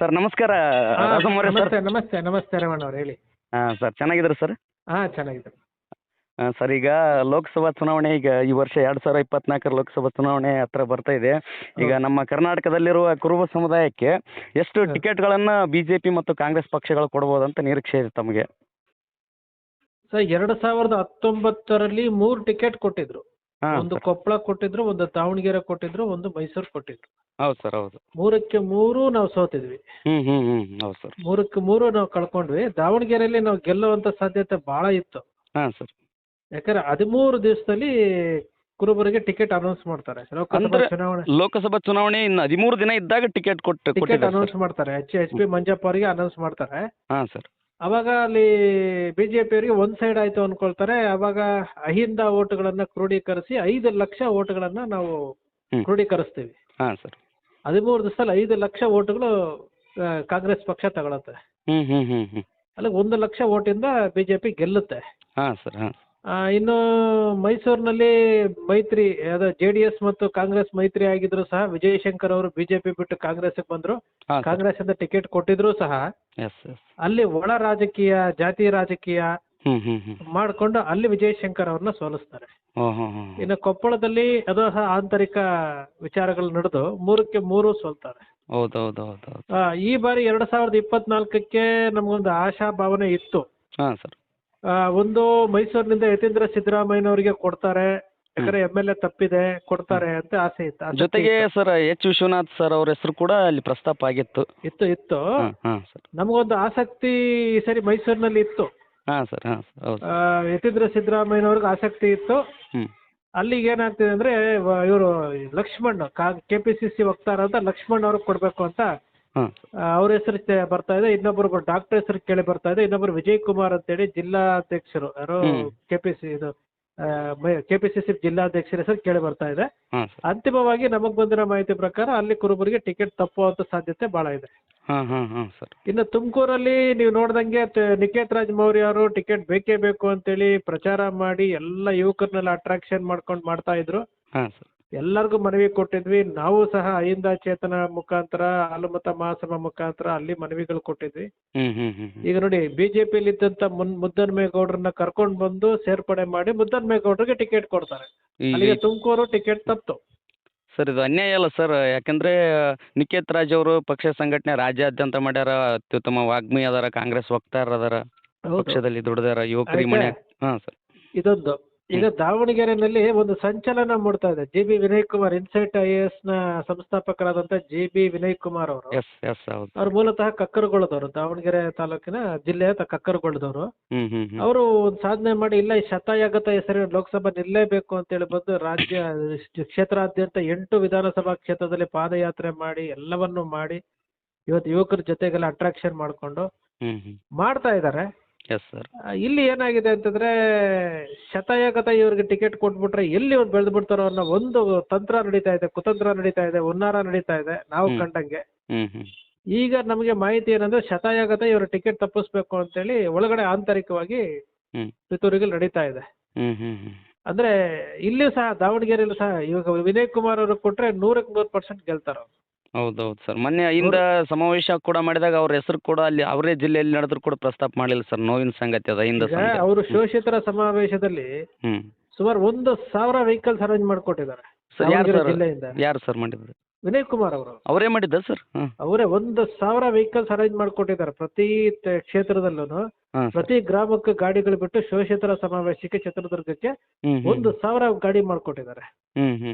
Sir ನಮಸ್ಕಾರ ಹಾ, ರಾಘಮ್ ಅವರೇ ಸರ್. ನಮಸ್ತೆ ರಮಣ ಅವ್ರು ಹೇಳಿ. ಹಾಂ ಸರ್, ಚೆನ್ನಾಗಿದ್ದೀರಾ ಸರ್? ಚೆನ್ನಾಗಿದೆ. ಸರ್, ಈಗ ಲೋಕಸಭಾ ಚುನಾವಣೆ ಈಗ ಈ ವರ್ಷ 2024 ಲೋಕಸಭಾ ಚುನಾವಣೆ ಹತ್ರ ಬರ್ತಾ ಇದೆ. ಈಗ ಹೌದು. ನಮ್ಮ ಕರ್ನಾಟಕದಲ್ಲಿರುವ ಕುರುಬ ಸಮುದಾಯಕ್ಕೆ ಎಷ್ಟು ಹ್ಮ್. ಟಿಕೆಟ್ಗಳನ್ನು ಬಿಜೆಪಿ ಮತ್ತು ಕಾಂಗ್ರೆಸ್ ಪಕ್ಷಗಳು ಕೊಡ್ಬೋದಂತ ನಿರೀಕ್ಷೆ ಇದೆ ತಮಗೆ? ಸರ್ 2019ರಲ್ಲಿ 3 ಟಿಕೆಟ್ ಕೊಟ್ಟಿದ್ರು. ಹಾಂ ಒಂದು ಸರ್. ಕೊಪ್ಪಳ ಕೊಟ್ಟಿದ್ರು, ಒಂದು ದಾವಣಗೆರೆ ಕೊಟ್ಟಿದ್ರು, ಒಂದು ಮೈಸೂರು ಕೊಟ್ಟಿದ್ರು. ಹೌದು ಸರ್, ಹೌದು. 3ಕ್ಕೆ 3 ನಾವು ಸೋತಿದ್ವಿ. ಹೌದು ಸರ್. 3ಕ್ಕೆ 3 ನಾವು ಕಳ್ಕೊಂಡ್ವಿ. ದಾವಣಗೆರೆಯಲ್ಲಿ ನಾವು ಗೆಲ್ಲುವಂತ ಸಾಧ್ಯತೆ ಬಹಳ ಇತ್ತು. ಹಾಂ ಸರ್. ಯಾಕಂದ್ರೆ 13 ದಿವಸದಲ್ಲಿ ಕುರುಬರಿಗೆ ಟಿಕೆಟ್ ಅನೌನ್ಸ್ ಮಾಡ್ತಾರೆ. ಅಂದ್ರೆ ಚುನಾವಣೆ ಲೋಕಸಭಾ ಚುನಾವಣೆ ಇನ್ನು 13 ದಿನ ಇದ್ದಾಗ ಟಿಕೆಟ್ ಟಿಕೆಟ್ ಕೊಟ್ಟಿದ್ದಾರೆ ಅನೌನ್ಸ್ ಸರ್. ಮಾಡ್ತಾರೆ. ಎಚ್ ಪಿ ಮಂಜಪ್ಪ ಅವರಿಗೆ ಅನೌನ್ಸ್ ಮಾಡ್ತಾರೆ. ಹಾಂ ಸರ್. ಅವಾಗ ಅಲ್ಲಿ ಬಿಜೆಪಿ ಅವರಿಗೆ ಒಂದ್ ಸೈಡ್ ಆಯ್ತು ಅನ್ಕೊಳ್ತಾರೆ. ಅವಾಗ ಅಹಿಂದ ಓಟ್ಗಳನ್ನ ಕ್ರೋಢೀಕರಿಸಿ 5 ಲಕ್ಷ ಓಟ್ಗಳನ್ನ ನಾವು ಹ್ಮ್. ಕ್ರೋಢೀಕರಿಸ್ತೀವಿ. ಹಾಂ ಸರ್. 13 ದಿವಸದಲ್ಲಿ 5 ಲಕ್ಷ ಓಟ್ಗಳು ಕಾಂಗ್ರೆಸ್ ಪಕ್ಷ ತಗೊಳತ್ತೆ. ಹ್ಮ್. ಅಲ್ಲಿ 1 ಲಕ್ಷ ಓಟಿಂದ ಬಿಜೆಪಿ ಗೆಲ್ಲುತ್ತೆ. ಹಾಂ ಸರ್. ಹಾಂ. ಇನ್ನು ಮೈಸೂರಿನಲ್ಲಿ ಮೈತ್ರಿ JDS ಮತ್ತು ಕಾಂಗ್ರೆಸ್ ಮೈತ್ರಿ ಆಗಿದ್ರು ಸಹ ವಿಜಯಶಂಕರ್ ಅವರು ಬಿಜೆಪಿ ಬಿಟ್ಟು ಕಾಂಗ್ರೆಸ್ಗೆ ಬಂದ್ರು. ಹಾಂ ಸರ್. ಕಾಂಗ್ರೆಸ್ ಇಂದ ಟಿಕೆಟ್ ಕೊಟ್ಟಿದ್ರು ಸಹ ಎಸ್. ಅಲ್ಲಿ ಒಳ ರಾಜಕೀಯ, ಜಾತಿ ರಾಜಕೀಯ ಹ್ಮ್. ಮಾಡ್ಕೊಂಡು ಅಲ್ಲಿ ವಿಜಯಶಂಕರ್ ಅವ್ರನ್ನ ಸೋಲಿಸ್ತಾರೆ. ಹ್ಮ್. ಇನ್ನು ಕೊಪ್ಪಳದಲ್ಲಿ ಅದು ಸಹ ಆಂತರಿಕ ವಿಚಾರಗಳು ನಡೆದು 3ಕ್ಕೆ 3 ಸೋಲ್ತಾರೆ. ಹೌದು. ಈ ಬಾರಿ 2024ಕ್ಕೆ ನಮಗೊಂದು ಆಶಾ ಭಾವನೆ ಇತ್ತು. ಹಾಂ ಸರ್. ಒಂದು ಮೈಸೂರಿನಿಂದ ಯತೀಂದ್ರ ಸಿದ್ದರಾಮಯ್ಯನವರಿಗೆ ಕೊಡ್ತಾರೆ, ಯಾಕಂದ್ರೆ MLA ತಪ್ಪಿದೆ, ಕೊಡ್ತಾರೆ ಅಂತ ಆಸೆ ಇತ್ತು. ಆಸಕ್ತಿ ಜೊತೆಗೆ ಇತ್ತು. Sir H. ವಿಶ್ವನಾಥ್ ಸರ್ ಅವ್ರ ಹೆಸರು ಕೂಡ ಅಲ್ಲಿ ಪ್ರಸ್ತಾಪ ಆಗಿತ್ತು. ಇತ್ತು ಹಾಂ ಸರ್. ನಮಗೊಂದು ಆಸಕ್ತಿ ಈ ಸರಿ ಮೈಸೂರಿನಲ್ಲಿ ಇತ್ತು. ಹಾಂ ಸರ್. ಹೌದು. ಯತೀಂದ್ರ ಸಿದ್ದರಾಮಯ್ಯನವ್ರಿಗೆ ಆಸಕ್ತಿ ಇತ್ತು. ಹ್ಮ್. ಅಲ್ಲಿಗೆ ಏನಾಗ್ತಿದೆ ಅಂದ್ರೆ ಇವರು ಲಕ್ಷ್ಮಣ್ KPCC ವಕ್ತಾರ ಅಂತ ಲಕ್ಷ್ಮಣ್ ಅವ್ರಿಗೆ ಕೊಡ್ಬೇಕು ಅಂತ ಹಾಂ. ಅವ್ರ ಹೆಸರು ಬರ್ತಾ ಇದೆ. ಇನ್ನೊಬ್ಬರು ಡಾಕ್ಟರ್ ಹೆಸರು ಕೇಳಿ ಬರ್ತಾ ಇದೆ. ಇನ್ನೊಬ್ಬರು ವಿಜಯ್ ಕುಮಾರ್ ಅಂತೇಳಿ ಜಿಲ್ಲಾಧ್ಯಕ್ಷರು ಯಾರೋ ಹ್ಮ್. KPCC ಜಿಲ್ಲಾಧ್ಯಕ್ಷರ ಹೆಸರು ಕೇಳಿ ಬರ್ತಾ ಇದೆ. ಹಾಂ ಸರ್. ಅಂತಿಮವಾಗಿ ನಮಗ್ ಬಂದಿರೋ ಮಾಹಿತಿ ಪ್ರಕಾರ ಅಲ್ಲಿ ಕುರುಬರಿಗೆ ಟಿಕೆಟ್ ತಪ್ಪುವಂತ ಸಾಧ್ಯತೆ ಬಹಳ ಇದೆ. ಹಾಂ ಸರ್. ಇನ್ನು ತುಮಕೂರಲ್ಲಿ ನೀವು ನೋಡ್ದಂಗೆ ನಿಖೇತ್ ರಾಜ್ ಮೌರ್ಯ ಅವರು ಟಿಕೆಟ್ ಬೇಕೇ ಬೇಕು ಅಂತೇಳಿ ಪ್ರಚಾರ ಮಾಡಿ ಎಲ್ಲ ಯುವಕರನ್ನೆಲ್ಲ ಅಟ್ರಾಕ್ಷನ್ ಮಾಡ್ಕೊಂಡು ಮಾಡ್ತಾ ಇದ್ರು. ಹಾಂ ಸರ್. ಎಲ್ಲರಿಗೂ ಮನವಿ ಕೊಟ್ಟಿದ್ವಿ. ನಾವು ಸಹ ಅಹಿಂದ ಚೇತನ ಮುಖಾಂತರ, ಹಾಲುಮತ ಮಹಾಸಭಾ ಮುಖಾಂತರ ಅಲ್ಲಿ ಮನವಿಗಳು ಕೊಟ್ಟಿದ್ವಿ. ಹ್ಮ್. ಈಗ ನೋಡಿ ಬಿಜೆಪಿಯಲ್ಲಿ ಇದ್ದಂತ ಮುದ್ದನ್ಮೇಗೌಡರನ್ನ ಕರ್ಕೊಂಡು ಬಂದು ಸೇರ್ಪಡೆ ಮಾಡಿ ಮುದ್ದನ್ಮೇಗೌಡರಿಗೆ ಟಿಕೆಟ್ ಕೊಡ್ತಾರೆ. ಅಲ್ಲಿಗೆ ತುಮಕೂರು ಟಿಕೆಟ್ ತಪ್ತು. ಸರ್, ಇದು ಅನ್ಯಾಯ ಅಲ್ಲ ಸರ್. ಯಾಕಂದ್ರೆ ನಿಖೇತ್ ರಾಜ್ ಅವರು ಪಕ್ಷ ಸಂಘಟನೆ ರಾಜ್ಯಾದ್ಯಂತ ಮಾಡ್ಯಾರ, ಅತ್ಯುತ್ತಮ ವಾಗ್ಮಿ ಅದಾರ, ಕಾಂಗ್ರೆಸ್ ವಕ್ತಾರ ಅದಾರ, ಪಕ್ಷದಲ್ಲಿ ದುಡ್ದಾರ, ಯುವಕರಿ ಮನೆ. ಹಾಂ ಸರ್. ಇದೊಂದು. ಈಗ ದಾವಣಗೆರೆನಲ್ಲಿ ಒಂದು ಸಂಚಲನ ಮೂಡ್ತಾ ಇದೆ. JB Vinay Kumar, insight IAS ನ ಸಂಸ್ಥಾಪಕರಾದಂತ JB ವಿನಯ್ ಕುಮಾರ್ ಅವರು. ಎಸ್ ಹೌದು. ಅವ್ರು ಮೂಲತಃ ಕಕ್ಕರಗೊಳ್ಳದವರು, ದಾವಣಗೆರೆ ತಾಲೂಕಿನ ಜಿಲ್ಲೆಯ ಕಕ್ಕರಗೊಳ್ಳದವರು. ಹ್ಮ್. ಅವರು ಒಂದು ಸಾಧನೆ ಮಾಡಿ ಇಲ್ಲ ಈ ಶತಾಯಗತ ಹೆಸರಿನ ಲೋಕಸಭಾ ನಿಲ್ಲೇಬೇಕು ಅಂತೇಳಿ ಬಂದು ರಾಜ್ಯ ಕ್ಷೇತ್ರಾದ್ಯಂತ 8 ವಿಧಾನಸಭಾ ಕ್ಷೇತ್ರದಲ್ಲಿ ಪಾದಯಾತ್ರೆ ಮಾಡಿ ಎಲ್ಲವನ್ನು ಮಾಡಿ ಇವತ್ತು ಯುವಕರ ಜೊತೆಗೆಲ್ಲ ಅಟ್ರಾಕ್ಷನ್ ಮಾಡ್ಕೊಂಡು ಮಾಡ್ತಾ ಇದ್ದಾರೆ. Yes sir. ಇಲ್ಲಿ ಏನಾಗಿದೆ ಅಂತಂದ್ರೆ ಶತಾಯಗತ ಇವ್ರಿಗೆ ಟಿಕೆಟ್ ಕೊಟ್ಬಿಟ್ರೆ ಎಲ್ಲಿ ಒಂದು ಬೆಳೆದು ಬಿಡ್ತಾರೋ ಅನ್ನೋ ಒಂದು ತಂತ್ರ ನಡೀತಾ ಇದೆ, ಕುತಂತ್ರ ನಡೀತಾ ಇದೆ, ಹುನ್ನಾರ ನಡೀತಾ ಇದೆ ನಾವು ಕಂಡಂಗೆ. ಈಗ ನಮಗೆ ಮಾಹಿತಿ ಏನಂದ್ರೆ ಶತಾಯಗತ ಇವ್ರ ಟಿಕೆಟ್ ತಪ್ಪಿಸ್ಬೇಕು ಅಂತೇಳಿ ಒಳಗಡೆ ಆಂತರಿಕವಾಗಿ ಪಿತೂರಿಗಳು ನಡೀತಾ ಇದೆ. ಅಂದ್ರೆ ಇಲ್ಲಿಯೂ ಸಹ ದಾವಣಗೆರೆಯಲ್ಲೂ ಸಹ ಇವಾಗ ವಿನಯ್ ಕುಮಾರ್ ಅವ್ರಿಗೆ ಕೊಟ್ರೆ 100ಕ್ಕೆ 100% ಗೆಲ್ತಾರ. ಹೌದು ಸರ್. ಮೊನ್ನೆ ಅಹಿಂದ ಸಮಾವೇಶ ಕೂಡ ಮಾಡಿದಾಗ ಅವ್ರ ಹೆಸರು ಕೂಡ ಅಲ್ಲಿ ಅವರೇ ಜಿಲ್ಲೆಯಲ್ಲಿ ನಡೆದ್ರು ಕೂಡ ಪ್ರಸ್ತಾಪ ಮಾಡಲಿಲ್ಲ ಸರ್. ನೋವಿನ ಸಂಗತಿ ಅದು. ಅಹಿಂದ ಅವರು ಶೋಷಿತರ ಸಮಾವೇಶದಲ್ಲಿ ಸುಮಾರು 1,000 ವೆಹಿಕಲ್ಸ್ ಅರೇಂಜ್ ಮಾಡಿಕೊಟ್ಟಿದ್ದಾರೆ ಜಿಲ್ಲೆಯಿಂದ. ಯಾರು ಸರ್ ಮಾಡಿದ್ರು? ವಿನಯ್ ಕುಮಾರ್ ಅವರು. ಅವರೇ ಮಾಡಿದ್ದ ಸರ್? ಅವರೇ 1,000 ವೆಹಿಕಲ್ಸ್ ಅರೇಂಜ್ ಮಾಡಿಕೊಟ್ಟಿದ್ದಾರೆ. ಪ್ರತಿ ಕ್ಷೇತ್ರದಲ್ಲೂ ಪ್ರತಿ ಗ್ರಾಮಕ್ಕೆ ಗಾಡಿಗಳು ಬಿಟ್ಟು ಶೋಷಿತರ ಸಮಾವೇಶಕ್ಕೆ ಚಿತ್ರದುರ್ಗಕ್ಕೆ 1,000 ಗಾಡಿ ಮಾಡಿಕೊಟ್ಟಿದ್ದಾರೆ.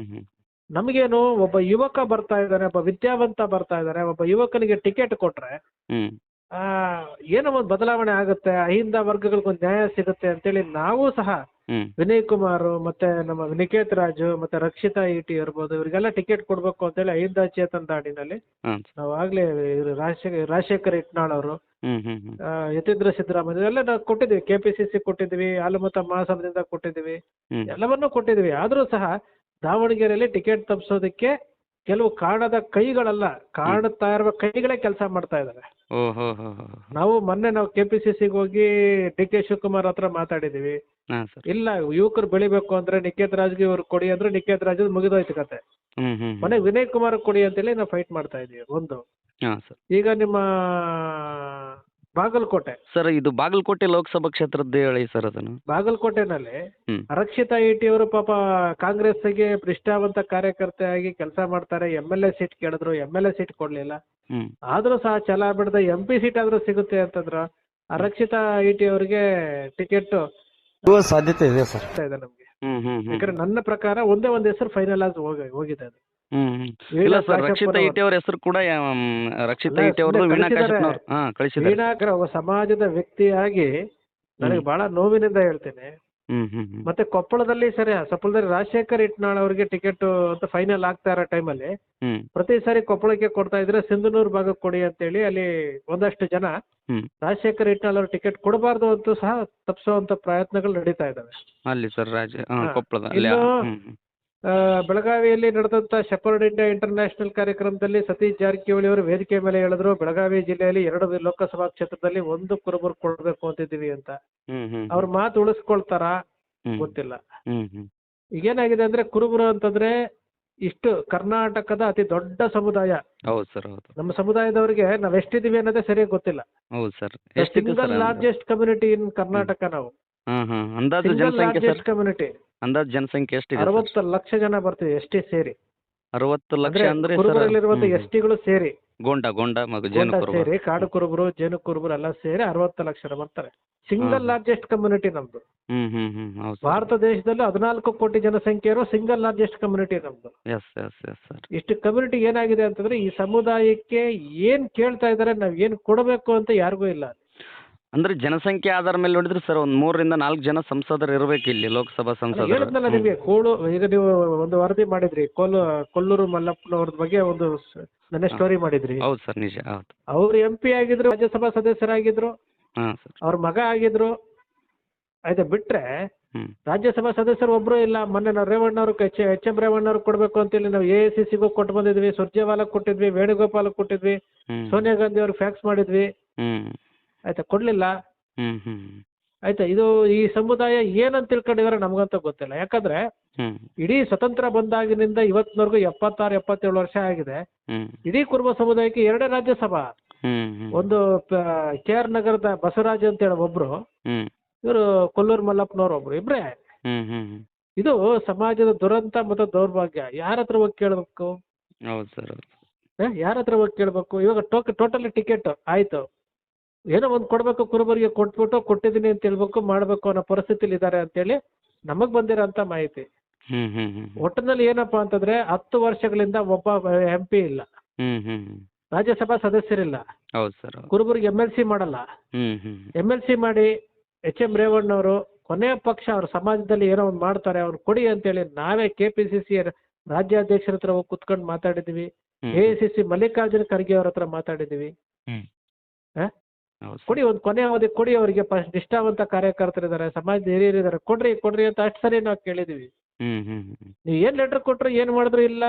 ನಮಗೇನು ಒಬ್ಬ ಯುವಕ ಬರ್ತಾ ಇದ್ದಾನೆ, ಒಬ್ಬ ವಿದ್ಯಾವಂತ ಬರ್ತಾ ಇದ್ದಾನೆ, ಒಬ್ಬ ಯುವಕನಿಗೆ ಟಿಕೆಟ್ ಕೊಟ್ರೆ ಏನೋ ಒಂದು ಬದಲಾವಣೆ ಆಗುತ್ತೆ, ಅಹಿಂದ ವರ್ಗಗಳಿಗೊಂದು ನ್ಯಾಯ ಸಿಗುತ್ತೆ ಅಂತೇಳಿ ನಾವು ಸಹ ವಿನಯ್ ಕುಮಾರ್ ಮತ್ತೆ ನಮ್ಮ ನಿಖೇತ್ ರಾಜು ಮತ್ತೆ ರಕ್ಷಿತಾ ಇಟಿ ಇರ್ಬೋದು ಇವರಿಗೆಲ್ಲ ಟಿಕೆಟ್ ಕೊಡ್ಬೇಕು ಅಂತೇಳಿ ಅಹಿಂದ ಚೇತನ್ ದಾಡಿನಲ್ಲಿ ನಾವು ಆಗ್ಲೇ ರಾಜಶೇಖರ್ ಇಟ್ನಾಳ್ ಅವರು, ಯತೀಂದ್ರ ಸಿದ್ದರಾಮಯ್ಯ ಎಲ್ಲ ನಾವು ಕೊಟ್ಟಿದ್ವಿ. KPCC ಕೊಟ್ಟಿದ್ವಿ, ಹಾಲುಮತ ಮಹಾಸಭಾದಿಂದ ಕೊಟ್ಟಿದ್ವಿ, ಎಲ್ಲವನ್ನೂ ಕೊಟ್ಟಿದ್ವಿ. ಆದ್ರೂ ಸಹ ದಾವಣಗೆರೆಯಲ್ಲಿ ಟಿಕೆಟ್ ತಪ್ಪಿಸೋದಕ್ಕೆ ಕೆಲವು ಕಾಣದ ಕೈಗಳಲ್ಲ, ಕಾಣುತ್ತಾ ಇರುವ ಕೈಗಳೇ ಕೆಲಸ ಮಾಡ್ತಾ ಇದ್ದಾರೆ. ಓಹೋ ಹೋ ಹೋ. ನಾವು KPCCಗೆ ಹೋಗಿ DK ಶಿವಕುಮಾರ್ ಹತ್ರ ಮಾತಾಡಿದೀವಿ. ಹಾಂ ಸರ್. ಇಲ್ಲ ಯುವಕರು ಬೆಳಿಬೇಕು ಅಂದ್ರೆ ನಿಖೇತ್ ರಾಜ್ಗೆ ಇವ್ರು ಕೊಡಿ ಅಂದ್ರೆ ನಿಖೇತ್ ರಾಜ್ ಮುಗಿದೋಯ್ತು ಕತೆ. ಮನೆ ವಿನಯ್ ಕುಮಾರ್ ಕೊಡಿ ಅಂತೇಳಿ ನಾವು ಫೈಟ್ ಮಾಡ್ತಾ ಇದೀವಿ ಒಂದು. ಹಾಂ ಸರ್. ಈಗ ನಿಮ್ಮ ಬಾಗಲಕೋಟೆ ಸರ್ ಇದು ಬಾಗಲಕೋಟೆ ಲೋಕಸಭಾ ಕ್ಷೇತ್ರದ್ದು ಹೇಳಿ ಸರ್ ಅದನ್ನು. ಬಾಗಲಕೋಟೆನಲ್ಲಿ ಹ್ಮ್. ರಕ್ಷಿತಾ ಇಟಿ ಅವರು ಪಾಪ ಕಾಂಗ್ರೆಸ್ಗೆ ನಿಷ್ಠಾವಂತ ಕಾರ್ಯಕರ್ತೆಯಾಗಿ ಕೆಲಸ ಮಾಡ್ತಾರೆ. MLA ಸೀಟ್ ಕೇಳಿದ್ರು, MLA ಸೀಟ್ ಕೊಡ್ಲಿಲ್ಲ. ಆದ್ರೂ ಸಹ ಛಲ ಬಿಡದ MP ಸೀಟ್ ಆದ್ರೂ ಸಿಗುತ್ತೆ ಅಂತಂದ್ರು. ಆ ರಕ್ಷಿತಾ ಇಟಿ ಅವರಿಗೆ ಟಿಕೆಟ್ ಸಾಧ್ಯತೆ ಇದೆ ಸರ್. ಇದೆ ನಮ್ಗೆ. ಯಾಕಂದ್ರೆ ನನ್ನ ಪ್ರಕಾರ ಒಂದೇ ಒಂದ್ ಹೆಸರು ಫೈನಲ್ ಆಗಿ ಹೋಗಿದೆ ಅದು. ಇಲ್ಲ ಸರ್, ರಕ್ಷಿತಾ ಇಟಿ ಅವ್ರ ಹೆಸರು ಕೂಡ ರಕ್ಷಿತಾ ಇಟಿ ಅವ್ರದ್ದು ವೀಣಾ ಕಾಶ್ಯಪ್ನವ್ರು ಕಳಿಸಿದ್ದಾರೆ. ವೀಣಾ ಒಬ್ಬ ಸಮಾಜದ ವ್ಯಕ್ತಿಯಾಗಿ ನನಗೆ ಬಹಳ ನೋವಿನಿಂದ ಹೇಳ್ತೇನೆ. ಮತ್ತೆ ಕೊಪ್ಪಳದಲ್ಲಿ ರಾಜಶೇಖರ್ ಇಟ್ನಾಳ್ ಅವರಿಗೆ ಟಿಕೆಟ್ ಅಂತ ಫೈನಲ್ ಆಗ್ತಾ ಇರೋ ಟೈಮಲ್ಲಿ ಪ್ರತಿ ಸಾರಿ ಕೊಪ್ಪಳಕ್ಕೆ ಕೊಡ್ತಾ ಇದ್ರೆ ಸಿಂಧನೂರು ಭಾಗಕ್ಕೆ ಕೊಡಿ ಅಂತೇಳಿ ಅಲ್ಲಿ ಒಂದಷ್ಟು ಜನ ರಾಜಶೇಖರ್ ಇಟ್ನಾಳ್ ಅವ್ರ ಟಿಕೆಟ್ ಕೊಡಬಾರ್ದು ಅಂತೂ ಸಹ ತಪ್ಪಿಸುವಂತ ಪ್ರಯತ್ನಗಳು ನಡೀತಾ ಇದಾವೆ ಅಲ್ಲಿ ಸರ್. ಕೊಪ್ಪಳದ ಬೆಳಗಾವಿಯಲ್ಲಿ ನಡೆದಂತ ಶೆಪರ್ಡ್ ಇಂಡಿಯಾ ಇಂಟರ್ನ್ಯಾಷನಲ್ ಕಾರ್ಯಕ್ರಮದಲ್ಲಿ ಸತೀಶ್ ಜಾರಕಿಹೊಳಿ ಅವರು ವೇದಿಕೆ ಮೇಲೆ ಹೇಳಿದ್ರು, ಬೆಳಗಾವಿ ಜಿಲ್ಲೆಯಲ್ಲಿ 2 ಲೋಕಸಭಾ ಕ್ಷೇತ್ರದಲ್ಲಿ 1 ಕುರುಬರು ಕೊಡ್ಬೇಕು ಅಂತಿದ್ದೀವಿ ಅಂತ. ಅವ್ರ ಮಾತು ಉಳಿಸ್ಕೊಳ್ತಾರ ಗೊತ್ತಿಲ್ಲ. ಈಗೇನಾಗಿದೆ ಅಂದ್ರೆ ಕುರುಬರು ಅಂತಂದ್ರೆ ಇಷ್ಟು ಕರ್ನಾಟಕದ ಅತಿ ದೊಡ್ಡ ಸಮುದಾಯ. ಹೌದು ಸರ್, ಹೌದು. ನಮ್ಮ ಸಮುದಾಯದವರಿಗೆ ನಾವ್ ಎಷ್ಟಿದೀವಿ ಅನ್ನೋದೇ ಸರಿಯಾಗಿ ಗೊತ್ತಿಲ್ಲ. ಹೌದು ಸರ್. ಸಿಂಗಲ್ ಲಾರ್ಜೆಸ್ಟ್ ಕಮ್ಯುನಿಟಿ ಇನ್ ಕರ್ನಾಟಕ ನಾವು. ಅಂದಾಜು ಜನಸಂಖ್ಯೆ ಸರ್, ಕಮ್ಯುನಿಟಿ ಅಂದಾಜು ಜನಸಂಖ್ಯೆ ಎಷ್ಟಿದೆ? 60 ಲಕ್ಷ ಜನ ಬರ್ತೀವಿ ಎಸ್ಟಿ ಸೇರಿ. 60 ಲಕ್ಷ ಅಂದ್ರೆ ಕುರುಬರಲ್ಲಿರುವಂತ ಎಸ್ಟಿಗಳು ಸೇರಿ ಗೊಂಡ ಜೇನು ಸೇರಿ ಕಾಡು ಕುರುಬರು ಜೇನು ಕುರುಬರು ಎಲ್ಲ ಸೇರಿ 60 ಲಕ್ಷ ಜನ ಬರ್ತಾರೆ. ಸಿಂಗಲ್ ಲಾರ್ಜೆಸ್ಟ್ ಕಮ್ಯುನಿಟಿ ನಮ್ದು. ಭಾರತ ದೇಶದಲ್ಲಿ 14 ಕೋಟಿ ಜನಸಂಖ್ಯೆ ಇರೋ ಸಿಂಗಲ್ ಲಾರ್ಜೆಸ್ಟ್ ಕಮ್ಯುನಿಟಿ ನಮ್ದು. ಇಷ್ಟು ಕಮ್ಯುನಿಟಿ ಏನಾಗಿದೆ ಅಂತಂದ್ರೆ ಈ ಸಮುದಾಯಕ್ಕೆ ಏನ್ ಕೇಳ್ತಾ ಇದಾರೆ, ನಾವ್ ಏನ್ ಕೊಡಬೇಕು ಅಂತ ಯಾರಿಗೂ ಇಲ್ಲ. ಅಂದ್ರೆ ಜನಸಂಖ್ಯೆ ಆಧಾರ ಮೇಲೆ ನೋಡಿದ್ರೆ ಸರ್ 3 ರಿಂದ 4 ಜನ ಸಂಸದರು ಇರಬೇಕು ಇಲ್ಲಿ ಲೋಕಸಭಾ ಸಂಸದರು. ಹೇಳಿದ್ನಲ್ಲ ನಿಮಗೆ ಈಗ ನೀವು ಒಂದು ವರದಿ ಮಾಡಿದ್ರಿ ಕೊಲ್ಲೂರು ಮಲ್ಲಪ್ಪನವ್ರ ಬಗ್ಗೆ ಒಂದು ನನ್ನ ಸ್ಟೋರಿ ಮಾಡಿದ್ರಿ. ಹೌದು ಸರ್, ನಿಜ. ಹೌದು. ಅವ್ರು MP ಆಗಿದ್ರು, ರಾಜ್ಯಸಭಾ ಸದಸ್ಯರಾಗಿದ್ರು, ಅವ್ರ ಮಗ ಆಗಿದ್ರು. ಆಯ್ತಾ ಬಿಟ್ರೆ ರಾಜ್ಯಸಭಾ ಸದಸ್ಯರು ಒಬ್ರು ಇಲ್ಲ. ಮೊನ್ನೆ ನಾವು ರೇವಣ್ಣವ್ರು HM ರೇವಣ್ಣವ್ರು ಕೊಡ್ಬೇಕು ಅಂತೇಳಿ ನಾವು AICCಗೂ ಕೊಟ್ಟು ಬಂದಿದ್ವಿ, ಸುರ್ಜೇವಾಲಾ ಕೊಟ್ಟಿದ್ವಿ, ವೇಣುಗೋಪಾಲ್ ಕೊಟ್ಟಿದ್ವಿ, ಸೋನಿಯಾ ಗಾಂಧಿ ಅವ್ರಿಗೆ ಫ್ಯಾಕ್ಸ್ ಮಾಡಿದ್ವಿ. ಆಯ್ತಾ ಕೊಡ್ಲಿಲ್ಲ. ಆಯ್ತಾ ಇದು ಈ ಸಮುದಾಯ ಏನಂತ ತಿಳ್ಕೊಂಡಿದಾರೆ ನಮ್ಗಂತ ಗೊತ್ತಿಲ್ಲ. ಯಾಕಂದ್ರೆ ಇಡೀ ಸ್ವತಂತ್ರ ಬಂದಾಗಿನಿಂದ ಇವತ್ತಿನವರೆಗೂ 76-77 ವರ್ಷ ಆಗಿದೆ. ಇಡೀ ಕುರುಬ ಸಮುದಾಯಕ್ಕೆ 2 ರಾಜ್ಯಸಭಾ. ಒಂದು KR ನಗರದ ಬಸವರಾಜ್ ಅಂತ ಹೇಳಿ ಒಬ್ರು, ಇವರು ಕೊಲ್ಲೂರು ಮಲ್ಲಪ್ಪನವ್ರು ಒಬ್ರು, ಇಬ್ರೇ. ಇದು ಸಮಾಜದ ದುರಂತ ಮತ್ತು ದೌರ್ಭಾಗ್ಯ. ಯಾರ ಹತ್ರ ಹೋಗಿ ಕೇಳ್ಬೇಕು? ಯಾರ ಹತ್ರ ಹೋಗಿ ಕೇಳ್ಬೇಕು? ಇವಾಗ ಟೋಟಲಿ ಟಿಕೆಟ್ ಆಯ್ತು, ಏನೋ ಒಂದು ಕೊಡ್ಬೇಕು, ಕುರುಬರಿಗೆ ಕೊಟ್ಟಿದ್ದೀನಿ ಅಂತ ಹೇಳ್ಬೇಕು, ಮಾಡ್ಬೇಕು ಅನ್ನೋ ಪರಿಸ್ಥಿತಿಲಿ ಇದ್ದಾರೆ ಅಂತೇಳಿ ನಮಗ್ ಬಂದಿರೋಂತ ಮಾಹಿತಿ. ಒಟ್ಟಿನಲ್ಲಿ ಏನಪ್ಪಾ ಅಂತಂದ್ರೆ 10 ವರ್ಷಗಳಿಂದ ಒಬ್ಬ MP ಇಲ್ಲ, ರಾಜ್ಯಸಭಾ ಸದಸ್ಯರಿಲ್ಲ, ಕುರುಬರಿಗೆ MLC ಮಾಡಲ್ಲ. MLC ಮಾಡಿ HM ರೇವಣ್ಣವರು ಕೊನೆಯ ಪಕ್ಷ ಅವ್ರ ಸಮಾಜದಲ್ಲಿ ಏನೋ ಒಂದು ಮಾಡ್ತಾರೆ, ಅವ್ರು ಕೊಡಿ ಅಂತೇಳಿ ನಾವೇ KPCC ರಾಜ್ಯಾಧ್ಯಕ್ಷರ ಹತ್ರ ಹೋಗಿ ಕುತ್ಕೊಂಡು ಮಾತಾಡಿದೀವಿ. AICC ಮಲ್ಲಿಕಾರ್ಜುನ ಖರ್ಗೆ ಅವ್ರ ಹತ್ರ ಮಾತಾಡಿದೀವಿ. ಕೊಡಿ, ಒಂದು ಕೊನೆ ಅವಧಿ ಕೊಡಿ ಅವರಿಗೆ, ನಿಷ್ಠಾವಂತ ಕಾರ್ಯಕರ್ತರಿದ್ದಾರೆ, ಸಮಾಜದ ಹಿರಿಯರಿದ್ದಾರೆ, ಕೊಡ್ರಿ ಅಂತ ಅಷ್ಟು ಸರಿ ನಾವು ಕೇಳಿದೀವಿ. ನೀವು ಏನ್ ಲೆಟರ್ ಕೊಟ್ರು ಏನ್ ಮಾಡಿದ್ರು ಇಲ್ಲ.